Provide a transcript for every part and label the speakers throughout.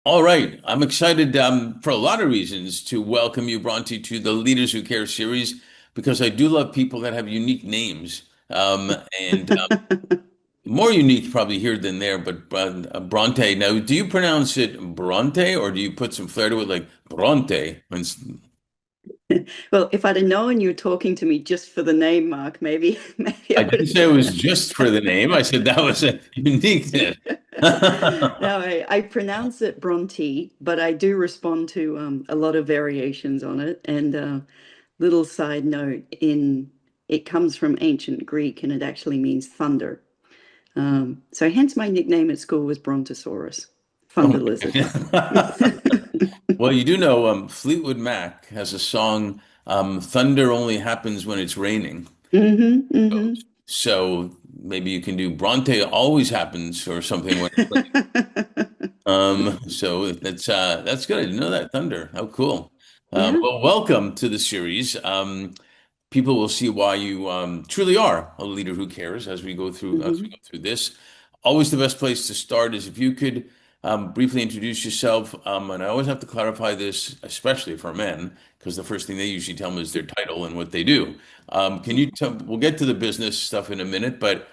Speaker 1: All right. I'm excited for a lot of reasons to welcome you, Bronte, to the Leaders Who Care series because I do love people that have unique names. And more unique probably here than there, but Bronte. Now, do you pronounce it Bronte or do you put some flair to it like Bronte?
Speaker 2: Well, if I'd have known you were talking to me just for the name, Mark, maybe maybe
Speaker 1: I
Speaker 2: I would
Speaker 1: didn't
Speaker 2: have
Speaker 1: say it
Speaker 2: done
Speaker 1: was just for the name. I said that was a uniqueness.
Speaker 2: No, I pronounce it Bronte, but I do respond to a lot of variations on it. And little side note, in it comes from ancient Greek and it actually means thunder. So hence my nickname at school was Brontosaurus,
Speaker 1: Oh
Speaker 2: thunder
Speaker 1: my
Speaker 2: lizard.
Speaker 1: goodness. Well, you do know Fleetwood Mac has a song, Thunder Only Happens When It's Raining.
Speaker 2: Hmm.
Speaker 1: So maybe you can do Bronte always happens or something when it's raining. So that's good. I didn't know that. Thunder. How cool.
Speaker 2: Yeah.
Speaker 1: Well, welcome to the series. People will see why you truly are a leader who cares as we
Speaker 2: Hmm.
Speaker 1: go through this. Always the best place to start is if you could briefly introduce yourself. And I always have to clarify this, especially for men, because the first thing they usually tell me is their title and what they do. Can you tell? We'll get to the business stuff in a minute, but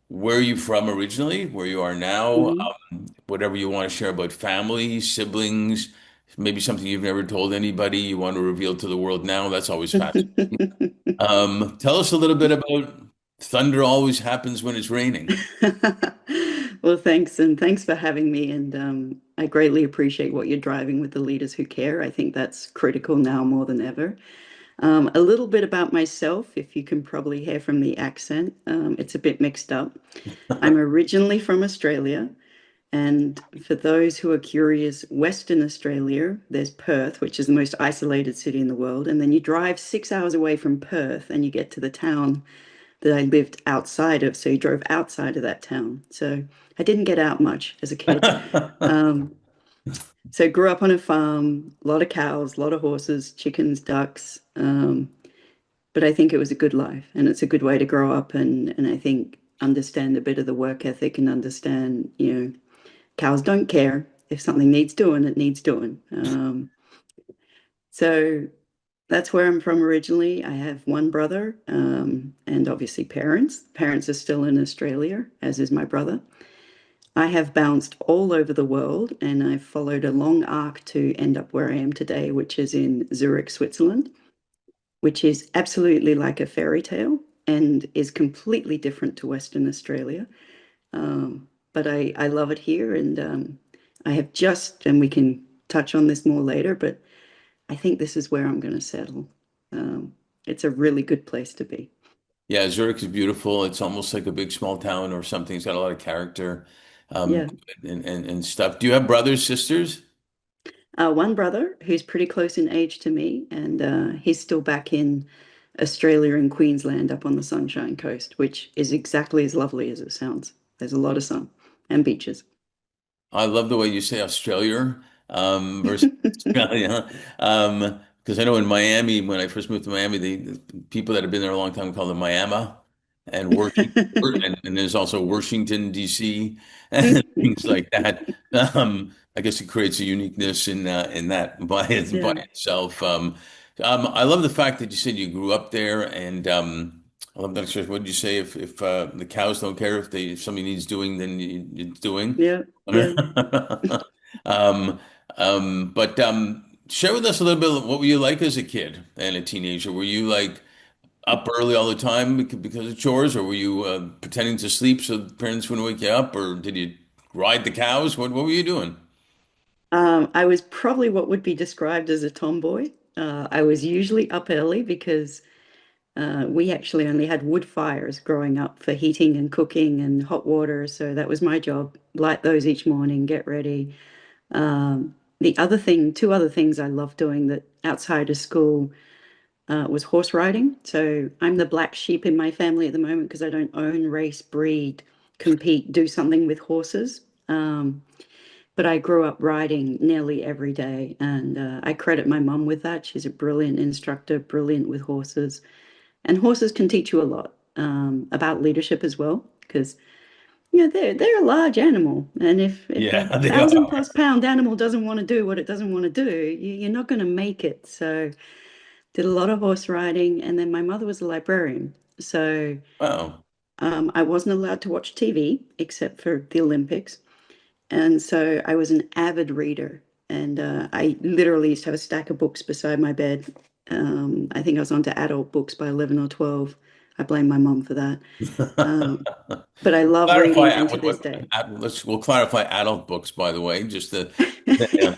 Speaker 1: where are you from originally? Where you are now?
Speaker 2: Hmm.
Speaker 1: Whatever you want to share about family, siblings, maybe something you've never told anybody you want to reveal to the world now. That's always fascinating. Tell us a little bit about thunder always happens when it's raining.
Speaker 2: Well, thanks, and thanks for having me. And I greatly appreciate what you're driving with the leaders who care. I think that's critical now more than ever. A little bit about myself, if you can probably hear from the accent, it's a bit mixed up. I'm originally from Australia, and for those who are curious, Western Australia, there's Perth, which is the most isolated city in the world, and then you drive 6 hours away from Perth and you get to the town that I lived outside of. So he drove outside of that town. So I didn't get out much as a kid. Um, so grew up on a farm, a lot of cows, a lot of horses, chickens, ducks. But I think it was a good life and it's a good way to grow up and I think understand a bit of the work ethic and understand, cows don't care. If something needs doing, it needs doing. So that's where I'm from originally. I have one brother, and obviously parents. Parents are still in Australia, as is my brother. I have bounced all over the world and I've followed a long arc to end up where I am today, which is in Zurich, Switzerland, which is absolutely like a fairy tale and is completely different to Western Australia. But I love it here and I have just, and we can touch on this more later, but I think this is where I'm going to settle. It's a really good place to be.
Speaker 1: Yeah, Zurich is beautiful. It's almost like a big small town or something. It's got a lot of character, um,
Speaker 2: Yeah.
Speaker 1: and stuff. Do you have brothers, sisters?
Speaker 2: One brother who's pretty close in age to me, and he's still back in Australia in Queensland up on the Sunshine Coast, which is exactly as lovely as it sounds. There's a lot of sun and beaches.
Speaker 1: I love the way you say Australia versus Australia. Because I know in Miami, when I first moved to Miami, the people that have been there a long time call them Miami and and there's also Washington, D.C. and things like that. I guess it creates a uniqueness in that by
Speaker 2: Yeah.
Speaker 1: itself. I love the fact that you said you grew up there, and I love that expression. What did you say? If the cows don't care if somebody needs doing, then it's doing.
Speaker 2: Yeah. Yeah.
Speaker 1: Um, but share with us a little bit of what were you like as a kid and a teenager? Were you like up early all the time because of chores, or were you pretending to sleep so the parents wouldn't wake you up, or did you ride the cows? What were you doing?
Speaker 2: I was probably what would be described as a tomboy. I was usually up early because we actually only had wood fires growing up for heating and cooking and hot water. So that was my job. Light those each morning, get ready. The other thing, two other things I love doing that outside of school was horse riding. So I'm the black sheep in my family at the moment because I don't own, race, breed, compete, do something with horses. But I grew up riding nearly every day, and I credit my mum with that. She's a brilliant instructor, brilliant with horses, and horses can teach you a lot about leadership as well. Because they're a large animal, and if a
Speaker 1: Yeah, they
Speaker 2: thousand
Speaker 1: are.
Speaker 2: plus pound animal doesn't want to do what it doesn't want to do, you're not going to make it. So did a lot of horse riding, and then my mother was a librarian, so
Speaker 1: Wow.
Speaker 2: I wasn't allowed to watch TV except for the Olympics, and so I was an avid reader, and I literally used to have a stack of books beside my bed. I think I was onto adult books by 11 or 12. I blame my mom for that. Um, but I love
Speaker 1: Clarify
Speaker 2: reading, and to this
Speaker 1: what
Speaker 2: day.
Speaker 1: we'll clarify adult books, by the way, just to yeah.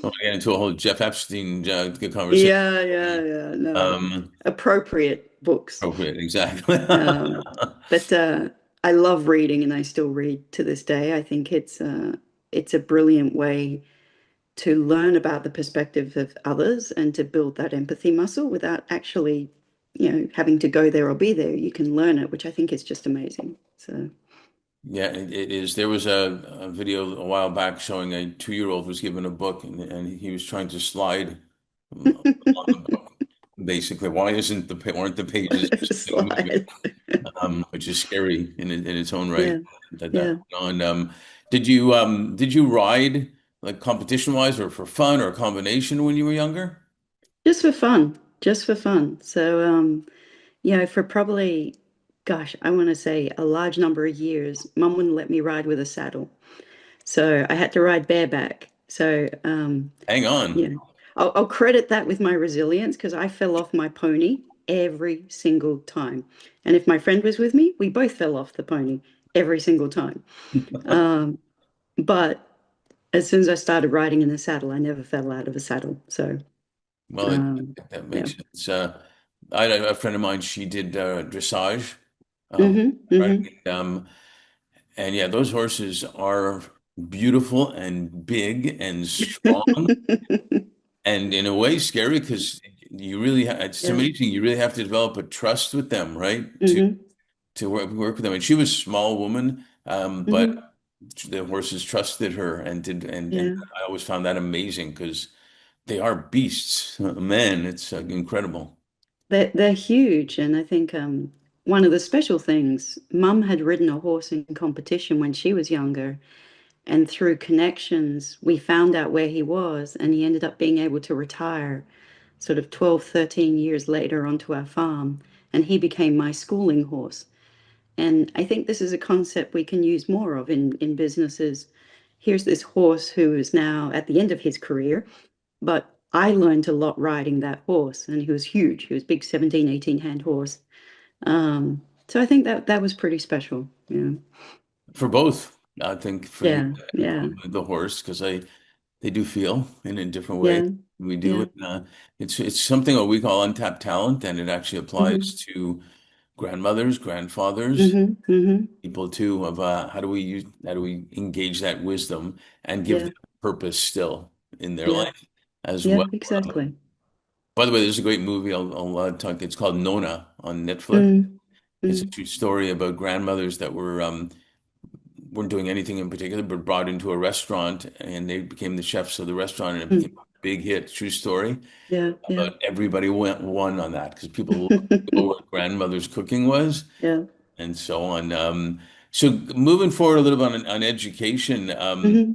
Speaker 1: We'll get into a whole Jeff Epstein good conversation.
Speaker 2: Yeah, yeah, yeah. No,
Speaker 1: Um,
Speaker 2: appropriate books.
Speaker 1: Appropriate, exactly.
Speaker 2: Um, but I love reading, and I still read to this day. I think it's a brilliant way to learn about the perspective of others and to build that empathy muscle without actually, having to go there or be there. You can learn it, which I think is just amazing. So,
Speaker 1: Yeah, it is. There was a video a while back showing a 2-year-old was given a book and he was trying to slide along the book. Basically, why isn't aren't the pages just moving?
Speaker 2: slide.
Speaker 1: Which is scary in its own right
Speaker 2: Yeah,
Speaker 1: that
Speaker 2: yeah.
Speaker 1: went on. Did you ride like competition wise or for fun or a combination when you were younger?
Speaker 2: Just for fun, just for fun. So, for probably, gosh, I want to say a large number of years, mum wouldn't let me ride with a saddle. So I had to ride bareback. So,
Speaker 1: Hang on.
Speaker 2: yeah, I'll credit that with my resilience because I fell off my pony every single time. And if my friend was with me, we both fell off the pony every single time. Um, but as soon as I started riding in the saddle, I never fell out of a saddle. So,
Speaker 1: Well, that
Speaker 2: yeah.
Speaker 1: makes sense. I had a friend of mine. She did dressage,
Speaker 2: Hmm. Hmm.
Speaker 1: riding, and yeah, those horses are beautiful and big and strong, and in a way scary because it's
Speaker 2: Yeah.
Speaker 1: amazing. You really have to develop a trust with them, right?
Speaker 2: Hmm.
Speaker 1: To work with them. And she was a small woman, but
Speaker 2: Hmm.
Speaker 1: the horses trusted her and
Speaker 2: Yeah.
Speaker 1: I always found that amazing because they are beasts. Man, it's incredible.
Speaker 2: They're huge, and I think one of the special things, Mum had ridden a horse in competition when she was younger, and through connections, we found out where he was, and he ended up being able to retire sort of 12, 13 years later onto our farm, and he became my schooling horse. And I think this is a concept we can use more of in businesses. Here's this horse who is now at the end of his career, but I learned a lot riding that horse, and he was huge. He was big 17, 18 hand horse. So I think that was pretty special. Yeah.
Speaker 1: For both, I think for you
Speaker 2: Yeah.
Speaker 1: and
Speaker 2: Yeah.
Speaker 1: probably the horse because they do feel in a different way.
Speaker 2: Yeah.
Speaker 1: We do.
Speaker 2: Yeah.
Speaker 1: And, it's something that we call untapped talent, and it actually applies
Speaker 2: Hmm.
Speaker 1: to grandmothers, grandfathers,
Speaker 2: Hmm. Hmm.
Speaker 1: people too, of how do we engage that wisdom and give
Speaker 2: Yeah.
Speaker 1: them purpose still in their
Speaker 2: Yeah.
Speaker 1: life as well.
Speaker 2: Yeah. Exactly.
Speaker 1: By the way, there's a great movie I'll talk. It's called Nona on Netflix.
Speaker 2: Mm.
Speaker 1: It's a
Speaker 2: Mm.
Speaker 1: true story about grandmothers that weren't doing anything in particular, but brought into a restaurant and they became the chefs of the restaurant and it became
Speaker 2: Mm.
Speaker 1: a big hit. True story.
Speaker 2: Yeah. Yeah.
Speaker 1: But everybody won on that because people loved to know what grandmother's cooking was
Speaker 2: Yeah.
Speaker 1: and so on. So moving forward a little bit on education,
Speaker 2: Hmm.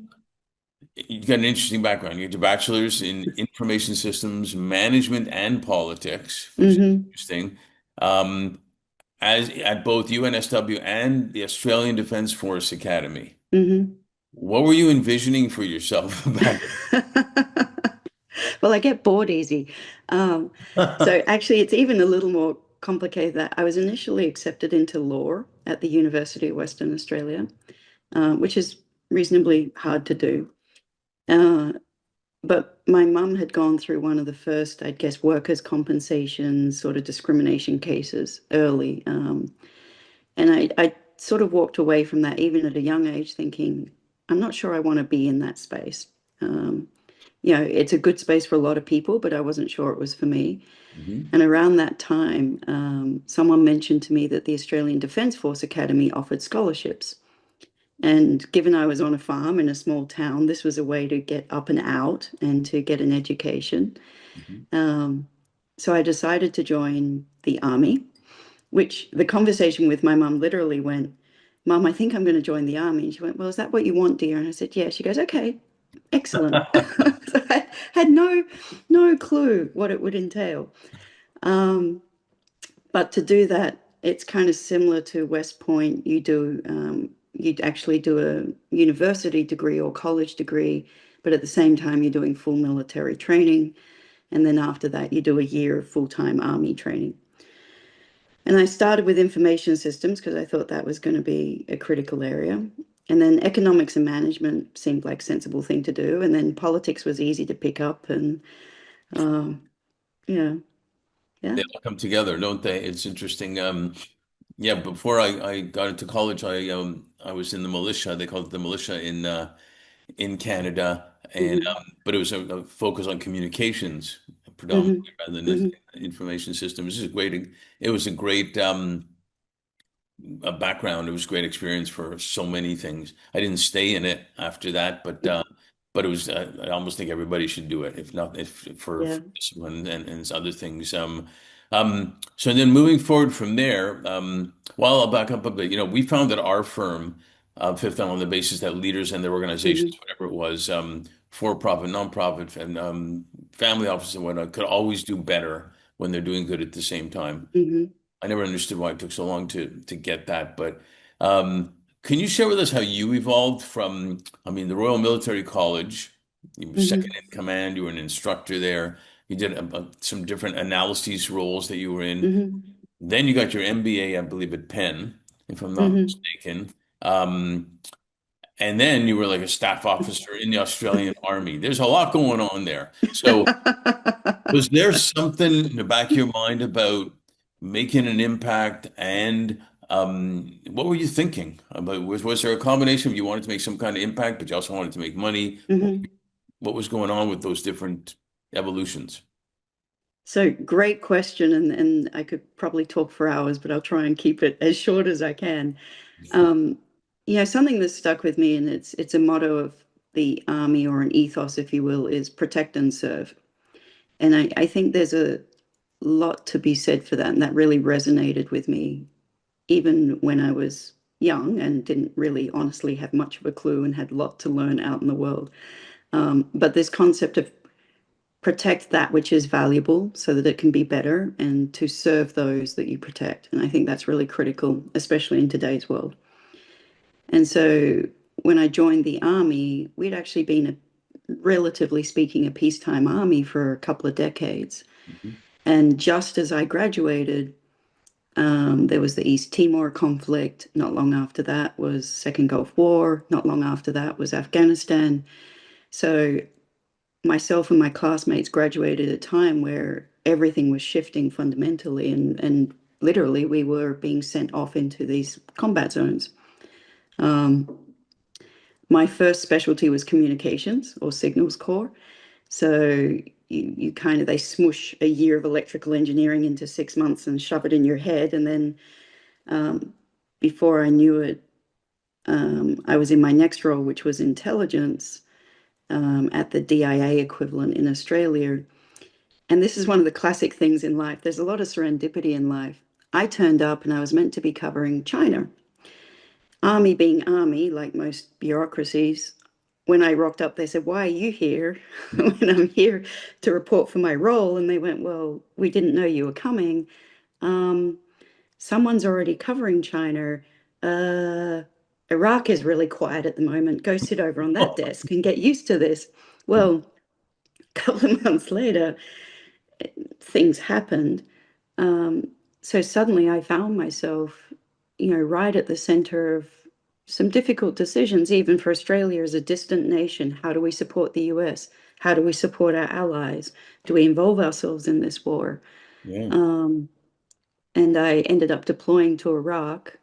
Speaker 1: you got an interesting background. You get your bachelor's in information systems management and politics, which is
Speaker 2: Hmm.
Speaker 1: interesting. Um, as at both UNSW and the Australian Defence Force Academy.
Speaker 2: Hmm.
Speaker 1: What were you envisioning for yourself back
Speaker 2: Well, I get bored easy.
Speaker 1: then?
Speaker 2: So actually, it's even a little more complicated that I was initially accepted into law at the University of Western Australia, which is reasonably hard to do. Uh, but my mum had gone through one of the first, I guess, workers' compensation sort of discrimination cases early. And I sort of walked away from that even at a young age thinking, I'm not sure I want to be in that space. Um, it's a good space for a lot of people, but I wasn't sure it was for me.
Speaker 1: Mhm.
Speaker 2: And around that time, someone mentioned to me that the Australian Defence Force Academy offered scholarships. And given I was on a farm in a small town, this was a way to get up and out and to get an education.
Speaker 1: Mhm.
Speaker 2: Um, so I decided to join the army. which the conversation with my mum literally went, Mum, I think I'm going to join the army. And she went, Well, is that what you want, dear? And I said, Yeah. She goes, Okay, excellent. So I had no clue what it would entail. Um, but to do that, it's kind of similar to West Point. You'd actually do a university degree or college degree, but at the same time, you're doing full military training. And then after that, you do a year of full-time army training. And I started with information systems because I thought that was going to be a critical area. And then economics and management seemed like a sensible thing to do. And then politics was easy to pick up. And um, yeah, yeah.
Speaker 1: They all come together, don't they? It's interesting. Yeah, before I got into college, I was in the militia. They called it the militia in Canada, and
Speaker 2: Hmm.
Speaker 1: but it was a focus on communications
Speaker 2: Hmm.
Speaker 1: predominantly rather than
Speaker 2: Hmm.
Speaker 1: information systems. It was a great a background. It was a great experience for so many things. I didn't stay in it after that, but it was. I almost think everybody should do it, if not if for
Speaker 2: Yeah.
Speaker 1: this one and other things. So then moving forward from there, well, I'll back up a bit. We found that our firm, Fifth on the basis that leaders and their
Speaker 2: Hmm.
Speaker 1: organizations, whatever it was, for-profit, nonprofit, and family offices and whatnot, could always do better when they're doing good at the same time.
Speaker 2: Hmm.
Speaker 1: I never understood why it took so long to get that, but can you share with us how you evolved from, I mean, the Royal Military College, you were second
Speaker 2: Hmm.
Speaker 1: in command, you were an instructor there, you did some different analyses roles that you were in.
Speaker 2: Hmm.
Speaker 1: Then you got your MBA, I believe, at Penn, if I'm not
Speaker 2: Hmm.
Speaker 1: mistaken. Um, and then you were like a staff officer in the Australian Army. There's a lot going on there. So was there something in the back of your mind about making an impact and what were you thinking about? Was there a combination of you wanted to make some kind of impact, but you also wanted to make money?
Speaker 2: Hmm.
Speaker 1: What was going on with those different evolutions?
Speaker 2: So great question, and I could probably talk for hours, but I'll try and keep it as short as I can. Um, something that stuck with me, and it's a motto of the army or an ethos, if you will, is protect and serve. And I think there's a lot to be said for that, and that really resonated with me, even when I was young and didn't really honestly have much of a clue and had a lot to learn out in the world. But this concept of protect that which is valuable so that it can be better and to serve those that you protect. And I think that's really critical, especially in today's world. And so when I joined the army, we'd actually been relatively speaking, a peacetime army for a couple of decades.
Speaker 1: Mhm.
Speaker 2: And just as I graduated, there was the East Timor conflict. Not long after that was Second Gulf War. Not long after that was Afghanistan. So myself and my classmates graduated at a time where everything was shifting fundamentally, and literally we were being sent off into these combat zones. Um, my first specialty was communications or signals corps. So you kind of they smush a year of electrical engineering into 6 months and shove it in your head, and then um, before I knew it, I was in my next role, which was intelligence at the DIA equivalent in Australia. And this is one of the classic things in life. There's a lot of serendipity in life. I turned up and I was meant to be covering China. Army being army, like most bureaucracies, when I rocked up, they said, Why are you here? When I'm here to report for my role. And they went, Well, we didn't know you were coming. Um, Someone's already covering China. Uh, Iraq is really quiet at the moment. Go sit over on that desk and get used to this. Well, a couple of months later, things happened. Um, so suddenly I found myself, right at the center of some difficult decisions, even for Australia as a distant nation. How do we support the US? How do we support our allies? Do we involve ourselves in this war?
Speaker 1: Yeah.
Speaker 2: Um, and I ended up deploying to Iraq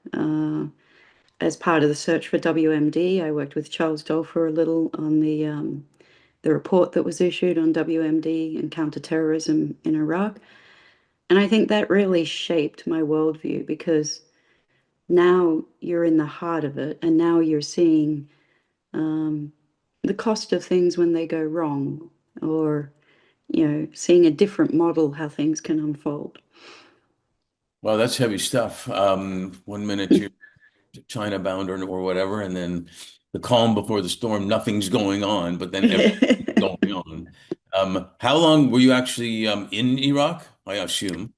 Speaker 2: as part of the search for WMD. I worked with Charles Dole for a little on the report that was issued on WMD and counterterrorism in Iraq. And I think that really shaped my worldview because now you're in the heart of it, and now you're seeing um, the cost of things when they go wrong, or seeing a different model how things can unfold.
Speaker 1: Well, that's heavy stuff. One minute you're China bound or whatever, and then the calm before the storm, nothing's going on, but then everything's going on. How long were you actually in Iraq? I assume.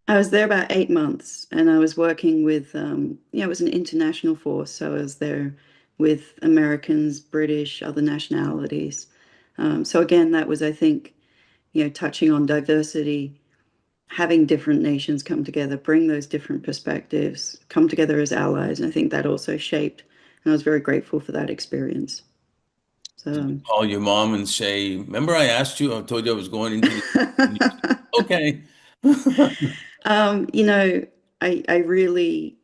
Speaker 2: I was there about 8 months, and I was working with, it was an international force. So I was there with Americans, British, other nationalities. So again, that was, I think, touching on diversity, having different nations come together, bring those different perspectives, come together as allies. And I think that also shaped, and I was very grateful for that experience.
Speaker 1: Did you
Speaker 2: So,
Speaker 1: call your mom and say, "Remember I asked you, I told you I was going into the..." And you said, okay.
Speaker 2: you know, I really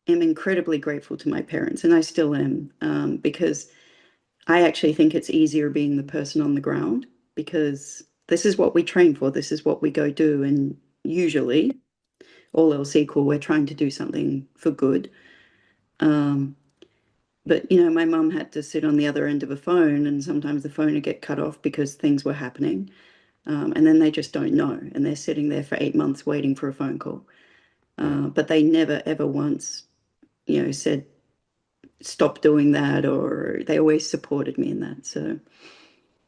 Speaker 2: am incredibly grateful to my parents, and I still am, because I actually think it's easier being the person on the ground because this is what we train for, this is what we go do, and usually, all else equal, we're trying to do something for good. Um, but my mum had to sit on the other end of a phone, and sometimes the phone would get cut off because things were happening, and then they just don't know, and they're sitting there for 8 months waiting for a phone call.
Speaker 1: Yeah.
Speaker 2: But they never ever once, said stop doing that, or they always supported me in that. So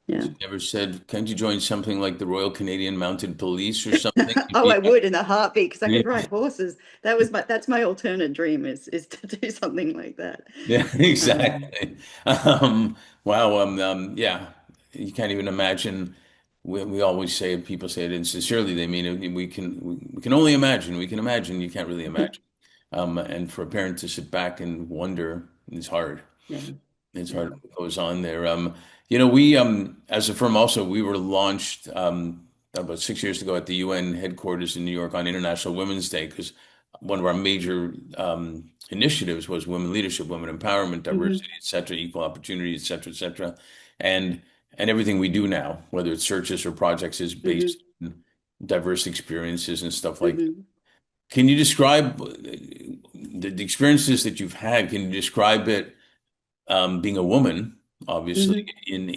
Speaker 2: yeah.
Speaker 1: She never said, "Can't you join something like the Royal Canadian Mounted Police or something?" You'd
Speaker 2: Oh,
Speaker 1: be
Speaker 2: I would in a heartbeat because I could
Speaker 1: happy.
Speaker 2: ride horses. That's my alternate dream is to do something like that.
Speaker 1: Yeah,
Speaker 2: Um,
Speaker 1: exactly. Wow. Yeah, you can't even imagine. We always say, people say it, and sincerely they mean it. We can only imagine. We can imagine. You can't really imagine. And for a parent to sit back and wonder is hard.
Speaker 2: yeah,
Speaker 1: It's
Speaker 2: yeah.
Speaker 1: hard what goes on there. We as a firm also we were launched about 6 years ago at the UN headquarters in New York on International Women's Day because one of our major initiatives was women leadership, women empowerment,
Speaker 2: Hmm.
Speaker 1: diversity, et cetera, equal opportunity, et cetera, et cetera. And and everything we do now, whether it's searches or projects, is based
Speaker 2: Hmm.
Speaker 1: on diverse experiences and stuff like that.
Speaker 2: Hmm.
Speaker 1: Can you describe the experiences that you've had? Can you describe it? Being a woman, obviously,
Speaker 2: Hmm.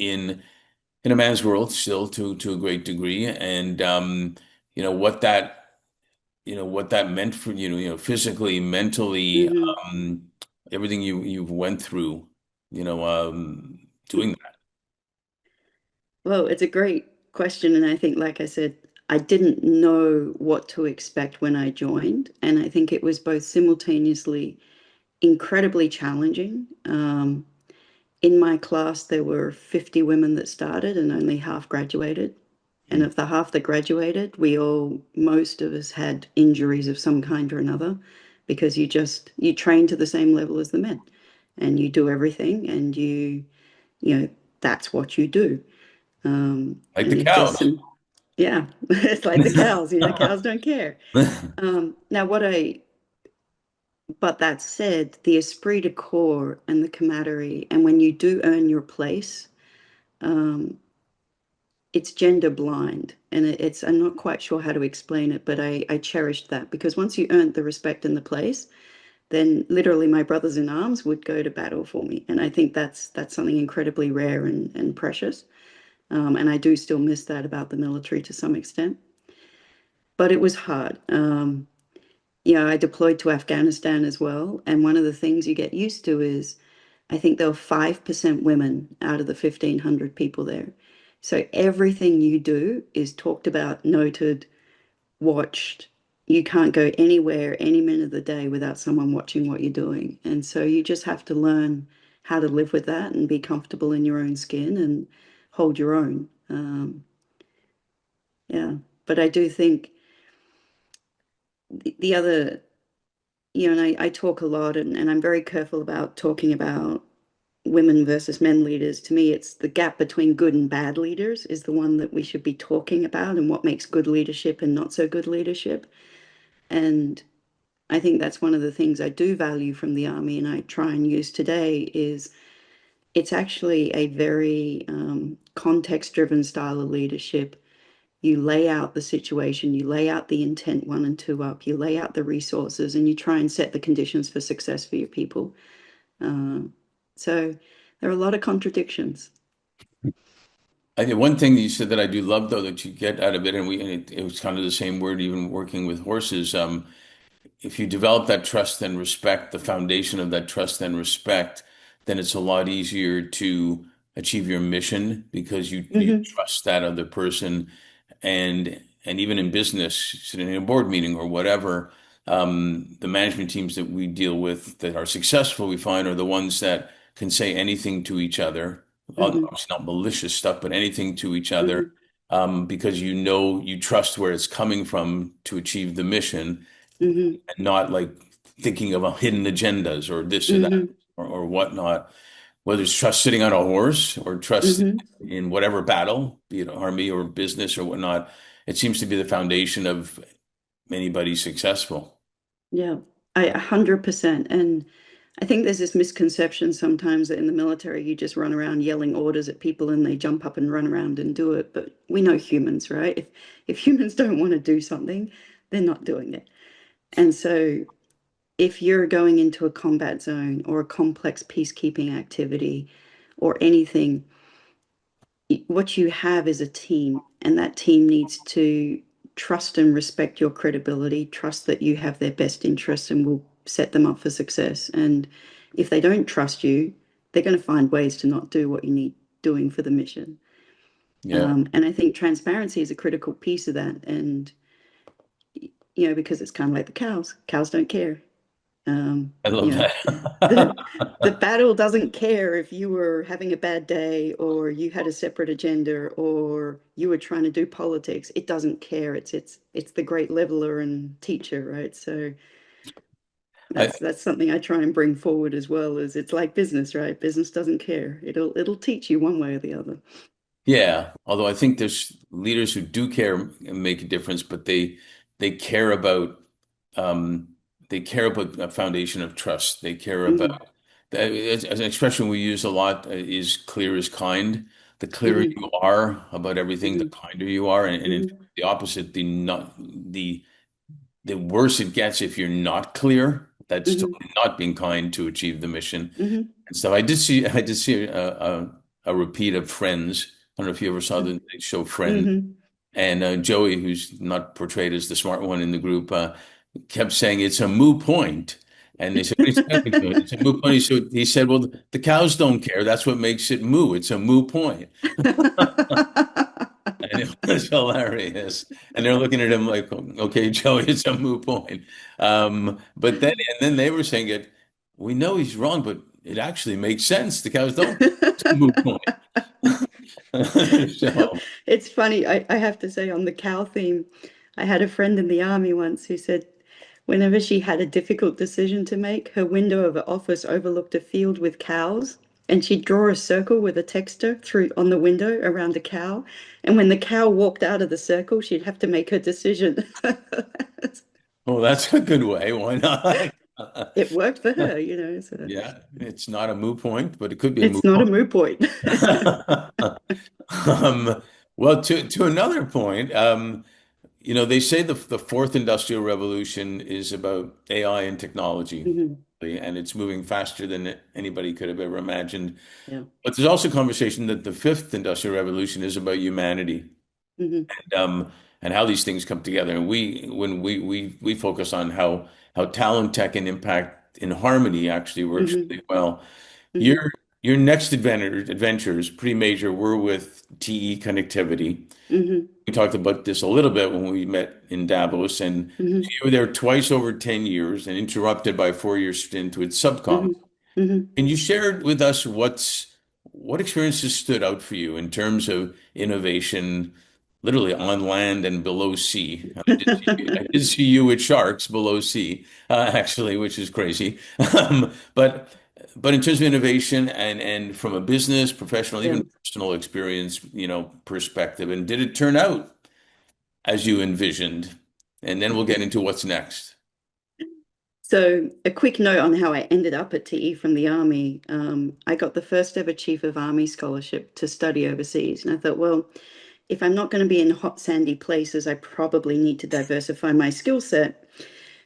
Speaker 1: in a man's world, still to a great degree, and you know what that what that meant for physically, mentally,
Speaker 2: Hmm.
Speaker 1: everything you've went through, doing that.
Speaker 2: Well, it's a great question, and I think, like I said, I didn't know what to expect when I joined, and I think it was both simultaneously incredibly challenging. In my class, there were 50 women that started, and only half graduated. And
Speaker 1: Mm.
Speaker 2: of the half that graduated, most of us had injuries of some kind or another because you train to the same level as the men and you do everything and that's what you do.
Speaker 1: Like the
Speaker 2: And if there's
Speaker 1: cows.
Speaker 2: some, yeah, it's like the cows, cows don't care. Now, but that said, the esprit de corps and the camaraderie, and when you do earn your place, um, it's gender blind. And I'm not quite sure how to explain it, but I cherished that because once you earned the respect and the place, then literally my brothers in arms would go to battle for me. And I think that's something incredibly rare and precious. And I do still miss that about the military to some extent. But it was hard. I deployed to Afghanistan as well. And one of the things you get used to is I think there were 5% women out of the 1,500 people there. So everything you do is talked about, noted, watched. You can't go anywhere any minute of the day without someone watching what you're doing. And so you just have to learn how to live with that and be comfortable in your own skin and hold your own. Yeah. But I do think the other, and I talk a lot and I'm very careful about talking about women versus men leaders. To me, it's the gap between good and bad leaders is the one that we should be talking about and what makes good leadership and not so good leadership. And I think that's one of the things I do value from the army and I try and use today is it's actually a very context-driven style of leadership. You lay out the situation, you lay out the intent one and two up, you lay out the resources, and you try and set the conditions for success for your people. Uh, so there are a lot of contradictions.
Speaker 1: I think one thing that you said that I do love though that you get out of it, and it was kind of the same word even working with horses. if you develop that trust and respect, the foundation of that trust and respect, then it's a lot easier to achieve your mission because you
Speaker 2: Hmm.
Speaker 1: trust that other person. And even in business, sitting in a board meeting or whatever, the management teams that we deal with that are successful, we find are the ones that can say anything to each other.
Speaker 2: Hmm.
Speaker 1: Obviously not malicious stuff, but anything to each other,
Speaker 2: Hmm.
Speaker 1: because you know you trust where it's coming from to achieve the mission,
Speaker 2: Hmm.
Speaker 1: and not like thinking of a hidden agendas or this or that
Speaker 2: Hmm.
Speaker 1: or whatnot. Whether it's trust sitting on a horse or trust
Speaker 2: Hmm.
Speaker 1: in whatever battle, be it army or business or whatnot, it seems to be the foundation of anybody successful.
Speaker 2: Yeah, I 100%. And I think there's this misconception sometimes that in the military you just run around yelling orders at people and they jump up and run around and do it. But we know humans, right? If humans don't want to do something, they're not doing it. And so if you're going into a combat zone or a complex peacekeeping activity or anything, what you have is a team, and that team needs to trust and respect your credibility, trust that you have their best interests and will set them up for success. And if they don't trust you, they're going to find ways to not do what you need doing for the mission.
Speaker 1: Yeah,
Speaker 2: And I think transparency is a critical piece of that. And, because it's kind of like the cows, cows don't care.
Speaker 1: I love
Speaker 2: You know,
Speaker 1: that.
Speaker 2: the the battle doesn't care if you were having a bad day or you had a separate agenda or you were trying to do politics. It doesn't care. It's the great leveler and teacher, right? So
Speaker 1: I,
Speaker 2: that's something I try and bring forward as well as it's like business, right? Business doesn't care. It'll teach you one way or the other.
Speaker 1: yeah, although I think there's leaders who do care and make a difference, but they care about um, they care about a foundation of trust. They care about
Speaker 2: Hmm.
Speaker 1: as an expression we use a lot is clear is kind. The clearer
Speaker 2: Hmm.
Speaker 1: you are about everything, the
Speaker 2: Hmm.
Speaker 1: kinder you are, and in fact,
Speaker 2: Hmm.
Speaker 1: the opposite, the worse it gets if you're not clear. That's
Speaker 2: Hmm.
Speaker 1: totally not being kind to achieve the mission.
Speaker 2: Hmm.
Speaker 1: And so I did see a repeat of Friends. I don't know if you ever saw the show Friends.
Speaker 2: Hmm.
Speaker 1: And Joey, who's not portrayed as the smart one in the group, kept saying it's a moo point. And they said, "What are you talking about? It's a moo point." He said, "Well, the cows don't care. That's what makes it moo. It's a moo point." And it was hilarious. And they're looking at him like, "Okay, Joey, it's a moo point." And then they were saying it. We know he's wrong, but it actually makes sense. The cows don't care. It's a moo point. So,
Speaker 2: It's funny. I have to say, on the cow theme, I had a friend in the army once who said whenever she had a difficult decision to make, her window of the office overlooked a field with cows, and she'd draw a circle with a texter through on the window around the cow. And when the cow walked out of the circle, she'd have to make her decision.
Speaker 1: well, that's a good way. Why not?
Speaker 2: It worked for her. So
Speaker 1: Yeah, it's not a moot point, but it could be a
Speaker 2: it's
Speaker 1: moot
Speaker 2: not a
Speaker 1: point.
Speaker 2: moot point.
Speaker 1: Well, to another point, they say the fourth industrial revolution is about AI and technology,
Speaker 2: Hmm.
Speaker 1: and it's moving faster than anybody could have ever imagined.
Speaker 2: Yeah.
Speaker 1: But there's also conversation that the fifth industrial revolution is about humanity,
Speaker 2: Hmm.
Speaker 1: and how these things come together. And when we focus on how talent, tech, and impact in harmony actually works
Speaker 2: Hmm.
Speaker 1: really well.
Speaker 2: Hmm.
Speaker 1: Your next adventure is pretty major. We're with TE Connectivity.
Speaker 2: Hmm.
Speaker 1: We talked about this a little bit when we met in Davos, and
Speaker 2: Hmm.
Speaker 1: you were there twice over 10 years and interrupted by a 4-year stint with SubCom.
Speaker 2: Hmm. Hmm.
Speaker 1: And you shared with us what experiences stood out for you in terms of innovation, literally on land and below sea. I did see you with sharks below sea, actually, which is crazy. But in terms of innovation and from a business, professional,
Speaker 2: Yeah.
Speaker 1: even personal experience, perspective, and did it turn out as you envisioned? And then we'll get into what's next.
Speaker 2: So, a quick note on how I ended up at TE from the Army. I got the first ever Chief of Army scholarship to study overseas. And I thought, well, if I'm not going to be in hot, sandy places, I probably need to diversify my skill set.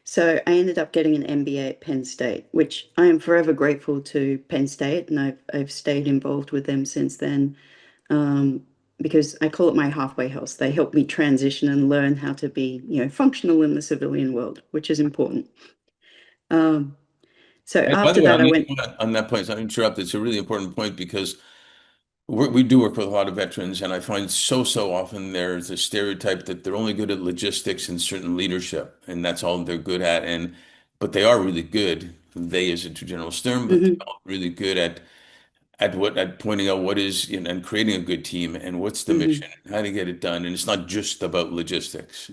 Speaker 2: So, I ended up getting an MBA at Penn State, which I am forever grateful to Penn State. And I've stayed involved with them since then. Um, because I call it my halfway house. They help me transition and learn how to be, functional in the civilian world, which is important. Um, so
Speaker 1: And by the
Speaker 2: after
Speaker 1: way,
Speaker 2: that, I went,
Speaker 1: on that point, so I interrupt. It's a really important point because we do work with a lot of veterans, and I find so often there's a stereotype that they're only good at logistics and certain leadership, and that's all they're good at. And but they are really good. They, as a general term, but they're
Speaker 2: mhm,
Speaker 1: all really good at pointing out what is and creating a good team and what's the mission,
Speaker 2: mhm.
Speaker 1: and how to get it done. And it's not just about logistics.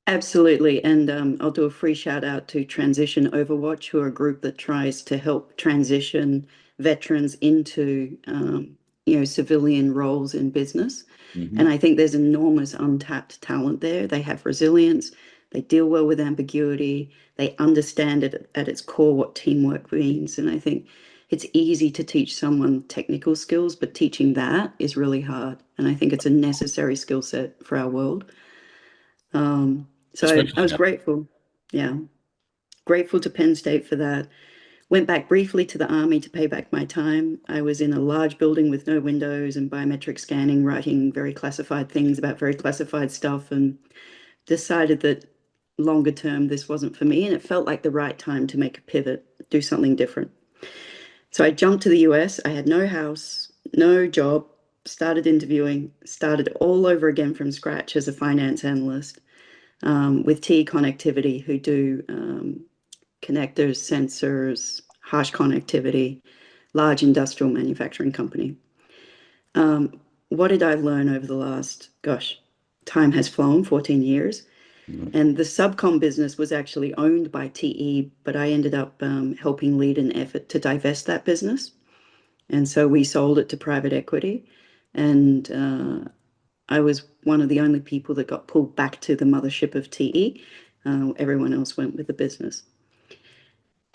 Speaker 2: Absolutely. And I'll do a free shout out to Transition Overwatch, who are a group that tries to help transition veterans into, civilian roles in business. And
Speaker 1: Hmm.
Speaker 2: I think there's enormous untapped talent there. They have resilience, they deal well with ambiguity, they understand it at its core what teamwork means. And I think it's easy to teach someone technical skills, but teaching that is really hard. And I think it's a necessary skill set for our world. So I
Speaker 1: Especially
Speaker 2: was
Speaker 1: now.
Speaker 2: grateful. Yeah, grateful to Penn State for that. Went back briefly to the Army to pay back my time. I was in a large building with no windows and biometric scanning, writing very classified things about very classified stuff, and decided that longer term this wasn't for me. And it felt like the right time to make a pivot, do something different. So I jumped to the US. I had no house, no job, started interviewing, started all over again from scratch as a finance analyst with TE Connectivity, who do connectors, sensors, harsh connectivity, large industrial manufacturing company. Um, what did I learn over the last, gosh, time has flown, 14 years. And the SubCom business was actually owned by TE, but I ended up helping lead an effort to divest that business. And so we sold it to private equity. And I was one of the only people that got pulled back to the mothership of TE. Everyone else went with the business.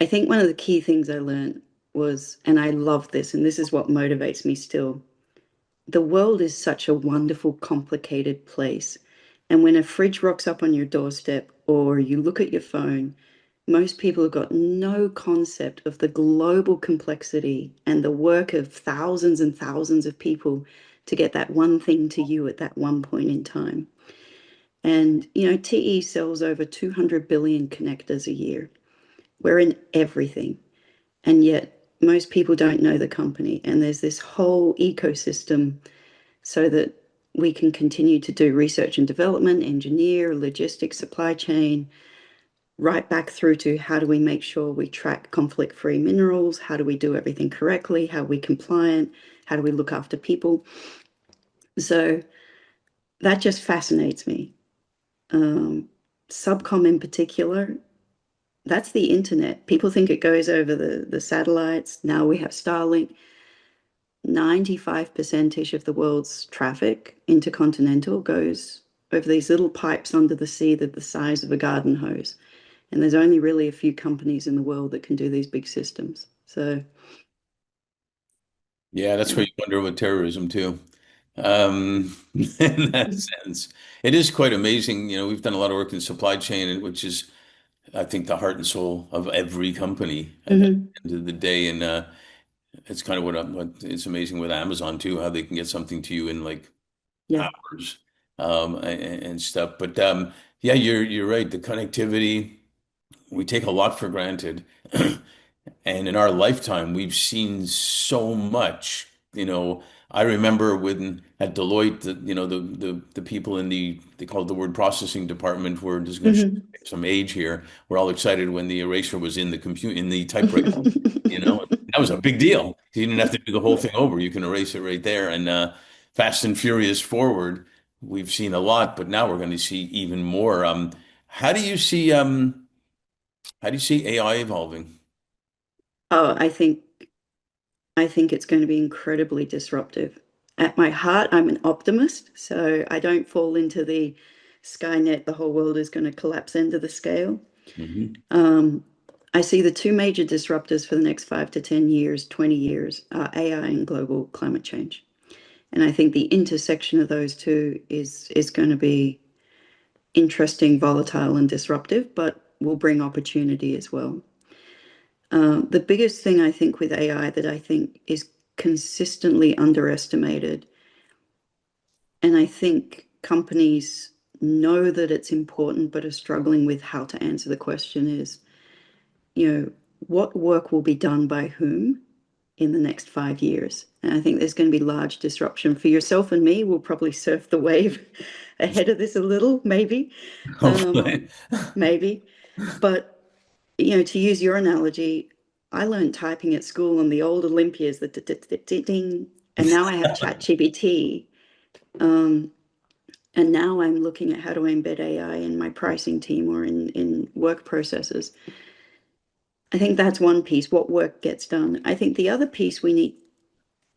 Speaker 2: I think one of the key things I learned was, and I love this, and this is what motivates me still. The world is such a wonderful, complicated place. And when a fridge rocks up on your doorstep or you look at your phone, most people have got no concept of the global complexity and the work of thousands and thousands of people to get that one thing to you at that one point in time. And, TE sells over 200 billion connectors a year. We're in everything. And yet, most people don't know the company. And there's this whole ecosystem so that we can continue to do research and development, engineer, logistics, supply chain, right back through to how do we make sure we track conflict-free minerals? How do we do everything correctly? How are we compliant? How do we look after people? So that just fascinates me. Um, SubCom in particular, that's the internet. People think it goes over the satellites. Now we have Starlink. 95%ish of the world's traffic, intercontinental, goes over these little pipes under the sea that are the size of a garden hose. And there's only really a few companies in the world that can do these big systems. So,
Speaker 1: Yeah, that's
Speaker 2: yeah.
Speaker 1: where you wonder about terrorism too. In that sense, it is quite amazing. We've done a lot of work in supply chain, which is, I think, the heart and soul of every company at the
Speaker 2: Hmm.
Speaker 1: end of the day. And it's kind of what it's amazing with Amazon too, how they can get something to you in like
Speaker 2: Yeah.
Speaker 1: hours, and stuff. But yeah, you're right. The connectivity, we take a lot for granted. And in our lifetime, we've seen so much. I remember when at Deloitte, the people in they call it the word processing department, were just going to show
Speaker 2: Hmm.
Speaker 1: some age here. We're all excited when the eraser was in the typewriter. That was a big deal. You didn't have to do the whole thing over. You can erase it right there. And Fast and Furious forward, we've seen a lot, but now we're going to see even more. How do you see how do you see AI evolving?
Speaker 2: Oh, I think it's going to be incredibly disruptive. At my heart, I'm an optimist, so I don't fall into the Skynet, the whole world is going to collapse into the scale.
Speaker 1: Hmm.
Speaker 2: Um, I see the two major disruptors for the next 5 to 10 years, 20 years are AI and global climate change. And I think the intersection of those two is going to be interesting, volatile, and disruptive, but will bring opportunity as well. The biggest thing I think with AI that I think is consistently underestimated And I think companies know that it's important, but are struggling with how to answer the question is, what work will be done by whom in the next 5 years? And I think there's going to be large disruption for yourself and me. We'll probably surf the wave ahead of this a little, maybe,
Speaker 1: Hopefully.
Speaker 2: maybe. But, to use your analogy, I learned typing at school on the old Olympias, the ding, and now I have ChatGPT. Um, and now I'm looking at how to embed AI in my pricing team or in work processes. I think that's one piece, what work gets done. I think the other piece we need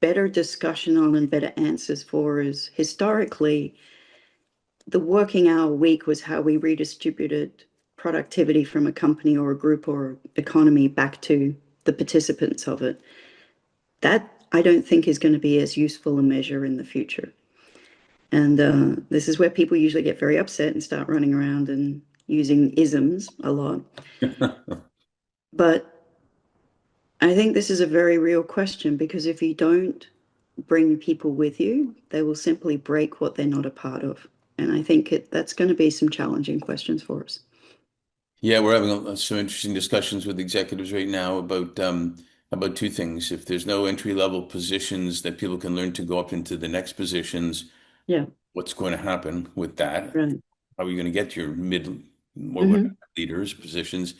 Speaker 2: better discussion on and better answers for is historically, the working hour week was how we redistributed productivity from a company or a group or economy back to the participants of it. That I don't think is going to be as useful a measure in the future. And this is where people usually get very upset and start running around and using isms a lot. But I think this is a very real question because if you don't bring people with you, they will simply break what they're not a part of. And I think that's going to be some challenging questions for us.
Speaker 1: Yeah, we're having some interesting discussions with executives right now about two things. If there's no entry level positions that people can learn to go up into the next positions,
Speaker 2: Yeah,
Speaker 1: what's going to happen with that?
Speaker 2: right.
Speaker 1: How are you going to get your mid or whatever
Speaker 2: Hmm.
Speaker 1: leaders positions?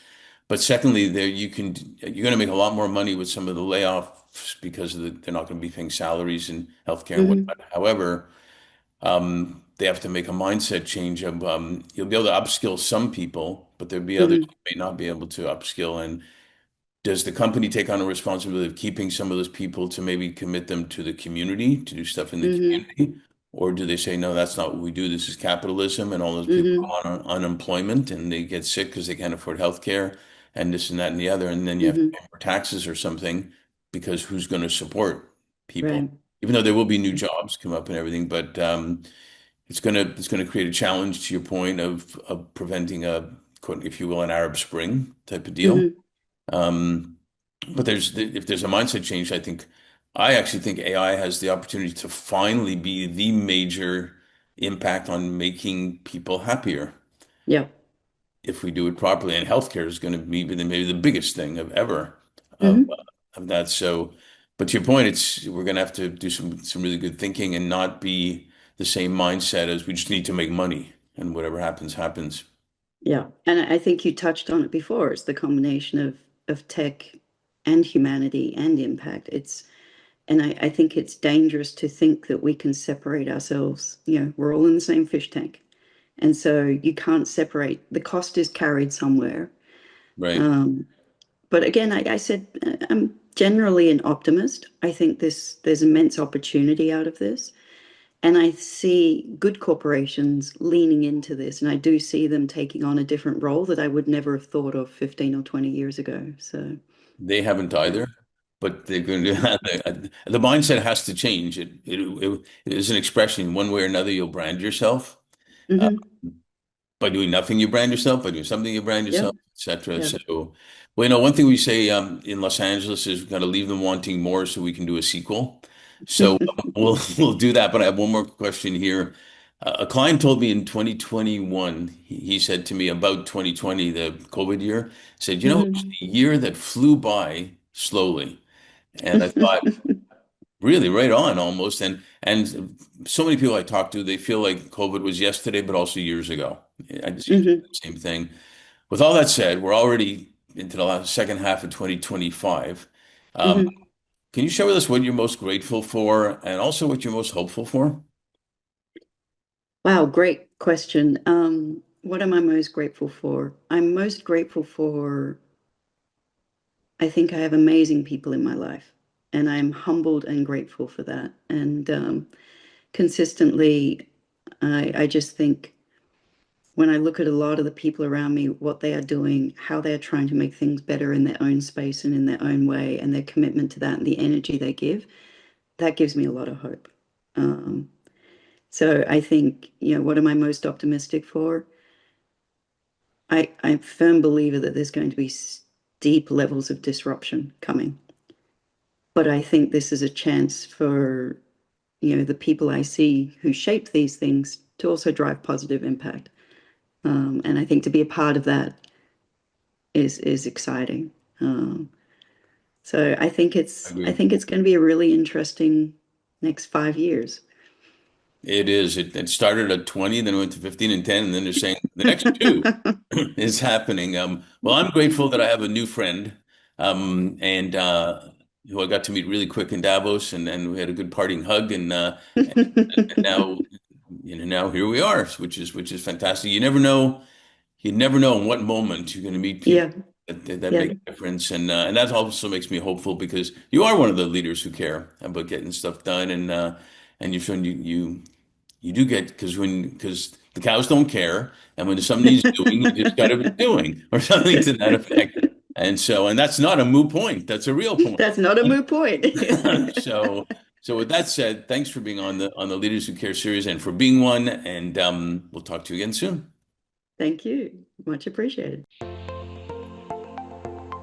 Speaker 1: But secondly, you're going to make a lot more money with some of the layoffs because they're not going to be paying salaries and healthcare and
Speaker 2: Hmm.
Speaker 1: whatnot. However, they have to make a mindset change of you'll be able to upskill some people, but there'll be others
Speaker 2: Hmm.
Speaker 1: who may not be able to upskill. And does the company take on a responsibility of keeping some of those people to maybe commit them to the community, to do stuff in the
Speaker 2: Hmm.
Speaker 1: community? Or do they say, no, that's not what we do. This is capitalism, and all those people go
Speaker 2: Hmm.
Speaker 1: on unemployment and they get sick because they can't afford health care and this and that and the other. And then you have to
Speaker 2: Hmm.
Speaker 1: pay more taxes or something because who's going to support people?
Speaker 2: Right.
Speaker 1: Even though there will be new jobs come up and everything, but it's gonna create a challenge to your point of preventing a, quote, if you will, an Arab Spring type of deal.
Speaker 2: Hmm.
Speaker 1: Um, but if there's a mindset change, I actually think AI has the opportunity to finally be the major impact on making people happier
Speaker 2: Yeah.
Speaker 1: if we do it properly. And healthcare is going to be maybe the biggest thing of ever
Speaker 2: Hmm.
Speaker 1: of that. So, but to your point, we're going to have to do some really good thinking and not be the same mindset as we just need to make money and whatever happens happens.
Speaker 2: Yeah. And I think you touched on it before. It's the combination of tech and humanity and impact. And I think it's dangerous to think that we can separate ourselves. We're all in the same fish tank. And so you can't separate. The cost is carried somewhere.
Speaker 1: Right.
Speaker 2: Um, but again, I said I'm generally an optimist. I think there's immense opportunity out of this. And I see good corporations leaning into this, and I do see them taking on a different role that I would never have thought of 15 or 20 years ago. So,
Speaker 1: They haven't
Speaker 2: yeah.
Speaker 1: either, but they're going to the mindset has to change. It is an expression one way or another. You'll brand yourself. Uh,
Speaker 2: Hmm.
Speaker 1: by doing nothing, you brand yourself. By doing something, you brand
Speaker 2: Yeah.
Speaker 1: yourself, etc.
Speaker 2: Yeah.
Speaker 1: So, well, one thing we say in Los Angeles is we've got to leave them wanting more so we can do a sequel. So we'll do that. But I have one more question here. A client told me in 2021, he said to me about 2020, the COVID year, said, it was
Speaker 2: Hmm.
Speaker 1: a year that flew by slowly. And I thought, really, right on almost. And so many people I talk to, they feel like COVID was yesterday, but also years ago. I just use
Speaker 2: Hmm.
Speaker 1: the same thing. With all that said, we're already into the second half of 2025. Um,
Speaker 2: Hmm.
Speaker 1: can you share with us what you're most grateful for and also what you're most hopeful for?
Speaker 2: Wow, great question. What am I most grateful for? I'm most grateful for, I think I have amazing people in my life, and I'm humbled and grateful for that. And consistently, I just think when I look at a lot of the people around me, what they are doing, how they're trying to make things better in their own space and in their own way, and their commitment to that and the energy they give, that gives me a lot of hope. Um, so I think, what am I most optimistic for? I'm a firm believer that there's going to be steep levels of disruption coming. But I think this is a chance for the people I see who shape these things to also drive positive impact. And I think to be a part of that is exciting. So I think
Speaker 1: I
Speaker 2: I
Speaker 1: agree.
Speaker 2: think it's going to be a really interesting next 5 years.
Speaker 1: It is. It started at 20, then it went to 15 and 10, and then they're saying the next two is happening. Well, I'm grateful that I have a new friend, and who I got to meet really quick in Davos, and we had a good parting hug, and now, now here we are, which is fantastic. You never know in what moment you're going to meet people
Speaker 2: Yeah,
Speaker 1: that
Speaker 2: yeah,
Speaker 1: make a difference, and that also makes me hopeful because you are one of the leaders who care about getting stuff done, and you've shown you do get because the cows don't care, and when something needs doing, you just got to be doing or something to that effect. And that's not a moot point. That's a real point.
Speaker 2: that's not a moot point.
Speaker 1: So so with that said, thanks for being on the Leaders Who Care series and for being one. And we'll talk to you again soon.
Speaker 2: Thank you. Much appreciated.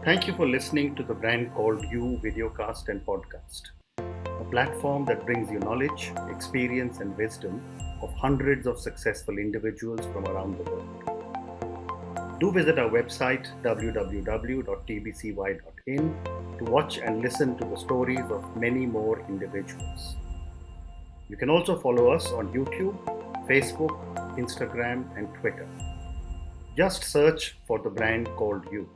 Speaker 3: Thank you for listening to the Brand Called You videocast and podcast, a platform that brings you knowledge, experience, and wisdom of hundreds of successful individuals from around the world. Do visit our website www.tbcy.in to watch and listen to the stories of many more individuals. You can also follow us on YouTube, Facebook, Instagram, and Twitter. Just search for the Brand Called You.